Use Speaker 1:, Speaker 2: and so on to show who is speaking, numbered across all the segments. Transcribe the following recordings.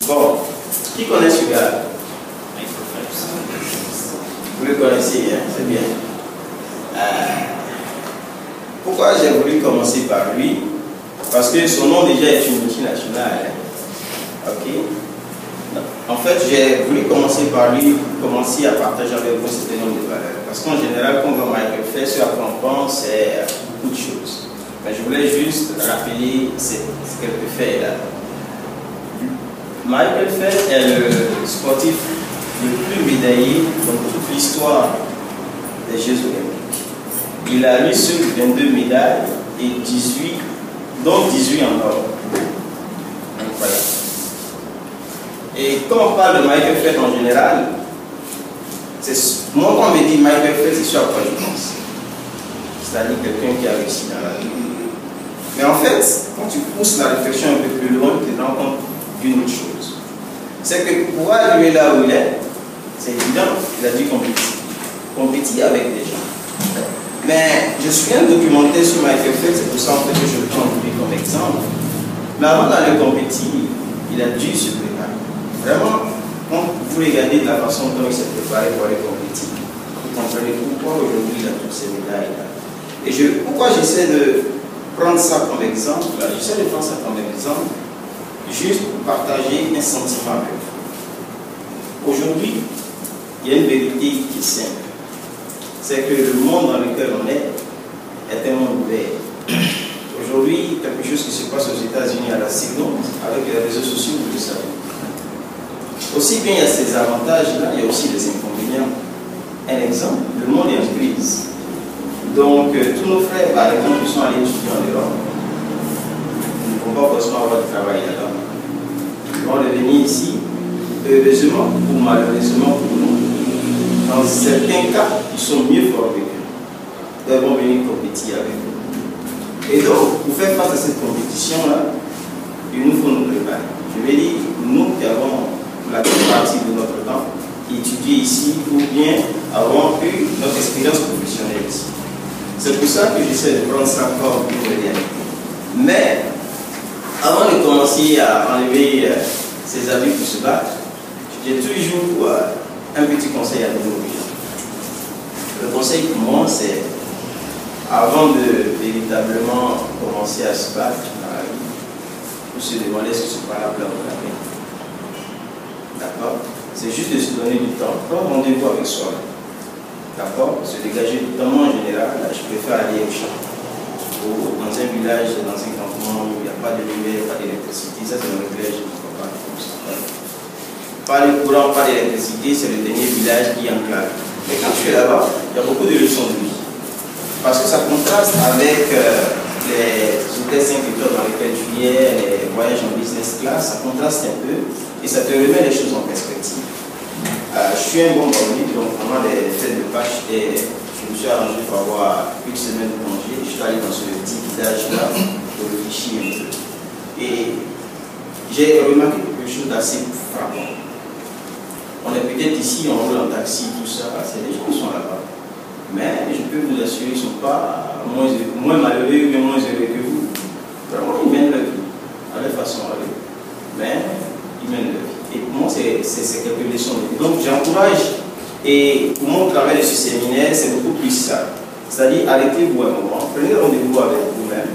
Speaker 1: Bon, qui connaît ce gars? Vous le connaissez, hein? C'est bien. Pourquoi j'ai voulu commencer par lui? Parce que son nom déjà est une multinationale. Hein? Ok. En fait, j'ai voulu commencer par lui, commencer à partager avec vous un certain nombre de valeurs. Parce qu'en général, quand on voit Michael Phelps, ce à quoi on pense, c'est beaucoup de choses. Mais je voulais juste rappeler ce qu'elle peut faire là. Michael Phelps est le sportif le plus médaillé dans toute l'histoire des Jeux Olympiques. Il a lui seul 22 médailles et 18, dont 18 en or. Incroyable. Et quand on parle de Michael Phelps en général, moi quand on me dit Michael Phelps, c'est sûr à quoi je pense. C'est-à-dire quelqu'un qui a réussi dans la vie. Mais en fait, quand tu pousses la réflexion un peu plus loin, tu te rends compte d'une autre chose. C'est que pour arriver là où il est, c'est évident, il a dû compétir avec des gens. Mais je suis bien documenté sur Michael Phelps, c'est pour ça en fait que je le prends lui comme exemple. Mais avant d'aller compétir, il a dû se préparer. Vraiment, quand vous regardez de la façon dont il s'est préparé pour aller compétir, vous comprenez pourquoi aujourd'hui il a toutes ces médailles-là. Et pourquoi j'essaie de prendre ça comme exemple, j'essaie de prendre ça comme exemple, juste pour partager un sentiment avec vous. Aujourd'hui, il y a une vérité qui est simple. C'est que le monde dans lequel on est un monde ouvert. Aujourd'hui, quelque chose qui se passe aux États-Unis à la seconde, avec les réseaux sociaux, vous le savez. Aussi bien il y a ces avantages-là, il y a aussi des inconvénients. Un exemple, le monde est en crise. Donc, tous nos frères, par exemple, qui sont allés étudier en Europe, ne vont pas forcément avoir de travail là-bas. Ils vont revenir ici, heureusement ou malheureusement pour nous. Dans certains cas, ils sont mieux formés. Ils vont venir compétir avec nous. Et donc, pour faire face à cette compétition-là, il nous faut nous préparer. Je vais dire, nous qui avons la grande partie de notre temps étudié ici ou bien avons eu notre expérience professionnelle ici. C'est pour ça que j'essaie de prendre ça comme une réalité. Mais, avant de commencer à enlever ces habits pour se battre, j'ai toujours un petit conseil à donner aux gens. Le conseil pour moi, c'est avant de véritablement commencer à se battre dans la vie, pour se demander ce que c'est pas la plan de la vie. D'accord? C'est juste de se donner du temps. Pas rendez-vous avec soi. D'accord? Se dégager du temps. Moi, en général, je préfère aller au champ. Ou dans un village, dans un campement où il n'y a pas de lumière, pas d'électricité. Ça, c'est le village de mon papa. Pas de courant, pas d'électricité, c'est le dernier village qui est enclavé. Mais quand tu es là-bas, il y a beaucoup de leçons de vie. Parce que ça contraste avec les hôtels 5 étoiles dans lesquels tu es, les voyages en business class, ça contraste un peu et ça te remet les choses en perspective. Je suis un bon bandit, donc pendant les fêtes de Pâques, je me suis arrangé pour avoir une semaine de congé. Je suis allé dans ce petit village-là pour réfléchir un peu. Et j'ai remarqué quelque chose d'assez frappant. On est peut-être ici, on roule en taxi, tout ça, c'est des gens qui sont là-bas. Mais je peux vous assurer qu'ils ne sont pas moins malheureux ou moins heureux que vous. Vraiment, ils mènent leur vie, à leur façon à eux. Mais ils mènent leur vie. Et pour moi, c'est quelques leçons de vie. Donc j'encourage, et pour mon travail de ce séminaire, c'est beaucoup plus ça. C'est-à-dire, arrêtez-vous un moment, prenez rendez-vous avec vous-même,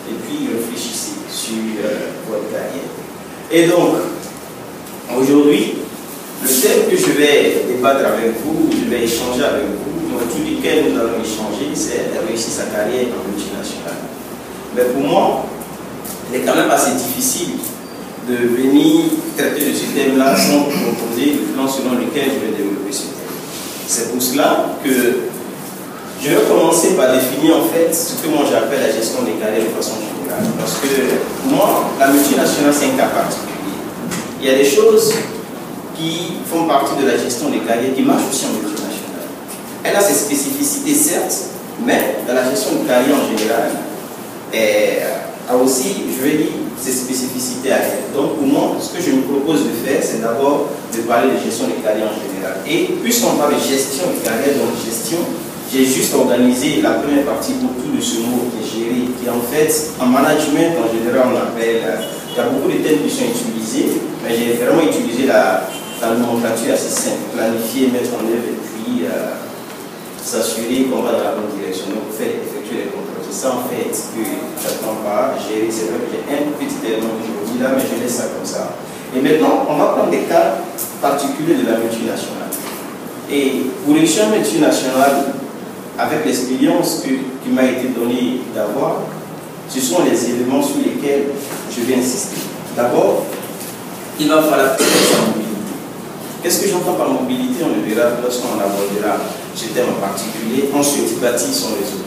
Speaker 1: et puis réfléchissez sur votre carrière. Et donc, aujourd'hui, le thème que je vais débattre avec vous, je vais échanger avec vous, autour duquel nous allons échanger, c'est réussir sa carrière en multinationale. Mais pour moi, il est quand même assez difficile de venir traiter de ce thème-là sans proposer le plan selon lequel je vais développer ce thème. C'est pour cela que je vais commencer par définir en fait ce que moi j'appelle la gestion des carrières de façon générale. Parce que pour moi, la multinationale, c'est un cas particulier. Il y a des choses qui font partie de la gestion des carrières, qui marchent aussi en multinationale. Elle a ses spécificités, certes, mais dans la gestion de carrière en général, elle a aussi, je vais dire, ses spécificités à elle. Donc pour moi, ce que je me propose de faire, c'est d'abord de parler de gestion des carrières en général. Et puisqu'on parle de gestion des carrières, donc gestion, j'ai juste organisé la première partie autour de ce mot qui est géré, qui en fait, en management, en général, on appelle y a beaucoup de thèmes qui sont utilisés, mais j'ai vraiment utilisé la nomenclature assez simple, planifier, mettre en œuvre et puis s'assurer qu'on va dans la bonne direction. Donc, effectuer les contrôles. C'est ça en fait que j'attends pas, gérer. C'est vrai que j'ai un petit élément que je vous dis là, mais je laisse ça comme ça. Et maintenant, on va prendre des cas particuliers de la multinationale. Et pour les champs multinationales, avec l'expérience qui m'a été donnée d'avoir, ce sont les éléments sur lesquels je vais insister. D'abord, il va falloir connaître sa mobilité. Qu'est-ce que j'entends par mobilité? On le verra lorsqu'on abordera ce thème en particulier. Ensuite, bâtir son réseau.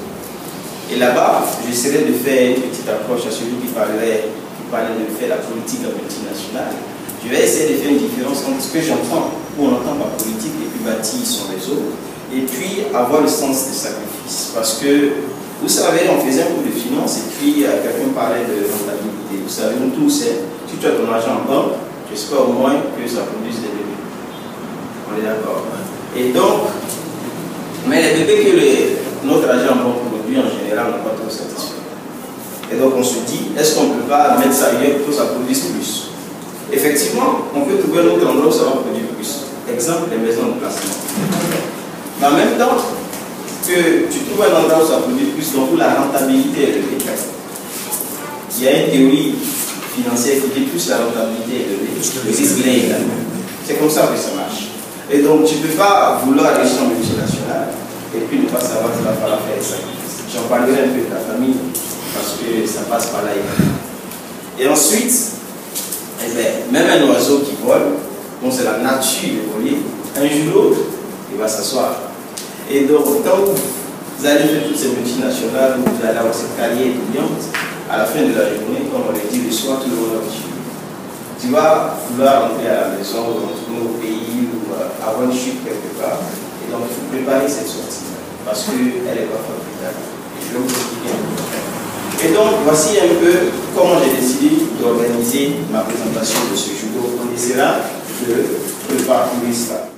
Speaker 1: Et là-bas, j'essaierai de faire une petite approche à celui qui parlait de faire la politique multinationale. Je vais essayer de faire une différence entre ce que j'entends, où on entend par politique, et puis bâtir son réseau, et puis avoir le sens des sacrifices. Parce que, vous savez, on faisait un cours de finance, et puis quelqu'un parlait de rentabilité. Vous savez, nous tous, si tu as ton argent en banque, j'espère au moins que ça produise des bébés. On est d'accord. Et donc, mais les bébés que notre argent en banque produit, en général, n'est pas trop satisfait. Et donc, on se dit, est-ce qu'on ne peut pas mettre ça ailleurs pour que ça produise plus? Effectivement, on peut trouver un autre endroit où ça va produire plus. Exemple, les maisons de placement. Mais en même temps que tu trouves un endroit où ça produit plus, donc où la rentabilité est élevée. Il y a une théorie financière qui dit plus la rentabilité est élevée, le risque est également. C'est comme ça que ça marche. Et donc, tu ne peux pas vouloir aller sur un multinational et puis ne pas savoir qu'il va falloir faire ça. J'en parlerai un peu de la famille parce que ça passe par là également. Et ensuite, eh bien, même un oiseau qui vole, donc c'est la nature de voler, un jour ou l'autre, il va s'asseoir. Et donc, quand vous allez faire toutes ces multinationales, vous allez avoir cette carrière étudiante, à la fin de la journée, comme on le dit le soir, tout le monde va tuer. Tu vas vouloir rentrer à la maison, ou rentrer au pays, ou avoir une chute quelque part. Et donc, il faut préparer cette sortie, parce qu'elle est pas favorable. Je vais vous expliquer un peu. Et donc, voici un peu comment j'ai décidé d'organiser ma présentation de ce jour. On essaiera de parcourir ça.